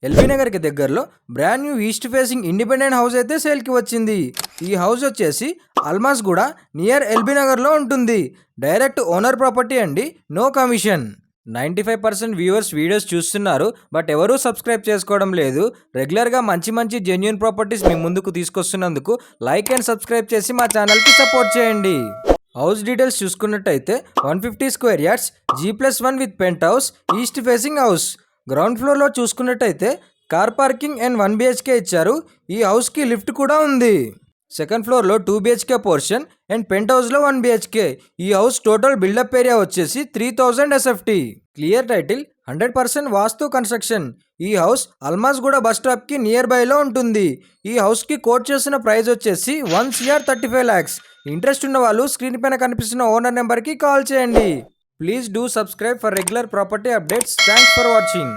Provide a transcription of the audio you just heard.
LB నగర్కి దగ్గరలో brand new east facing independent house అయితే సేల్కి వచ్చింది. ఈ హౌస్ వచ్చేసి అల్మాస్ కూడా నియర్ ఎల్బీ నగర్లో ఉంటుంది. డైరెక్ట్ ఓనర్ ప్రాపర్టీ అండి, నో కమిషన్. 95% వ్యూవర్స్ వీడియోస్ చూస్తున్నారు, బట్ ఎవరూ సబ్స్క్రైబ్ చేసుకోవడం లేదు. రెగ్యులర్గా మంచి జెన్యూన్ ప్రాపర్టీస్ మీ ముందుకు తీసుకొస్తున్నందుకు లైక్ అండ్ సబ్స్క్రైబ్ చేసి మా ఛానల్కి సపోర్ట్ చేయండి. హౌస్ డీటెయిల్స్ చూసుకున్నట్టయితే 150 square yards, G+1 with penthouse, east facing house. Ground ఫ్లోర్లో చూసుకున్నట్టయితే కార్ పార్కింగ్ అండ్ 1 BHK ఇచ్చారు. ఈ హౌస్కి లిఫ్ట్ కూడా ఉంది. సెకండ్ ఫ్లోర్లో 2 BHK పోర్షన్ అండ్ పెంట్ హౌస్లో 1 BHK. ఈ హౌస్ టోటల్ బిల్డప్ ఏరియా వచ్చేసి 3000 SFT. క్లియర్ టైటిల్, 100% వాస్తు కన్స్ట్రక్షన్. ఈ హౌస్ అల్మాస్ గూడ బస్ స్టాప్కి నియర్ బైలో ఉంటుంది. ఈ హౌస్కి కోట్ చేసిన ప్రైస్ వచ్చేసి 1,35 lakhs. ఇంట్రెస్ట్ ఉన్న వాళ్ళు స్క్రీన్ పైన కనిపిస్తున్న ఓనర్ నెంబర్కి కాల్ చేయండి. Please do subscribe for regular property updates. Thanks for watching.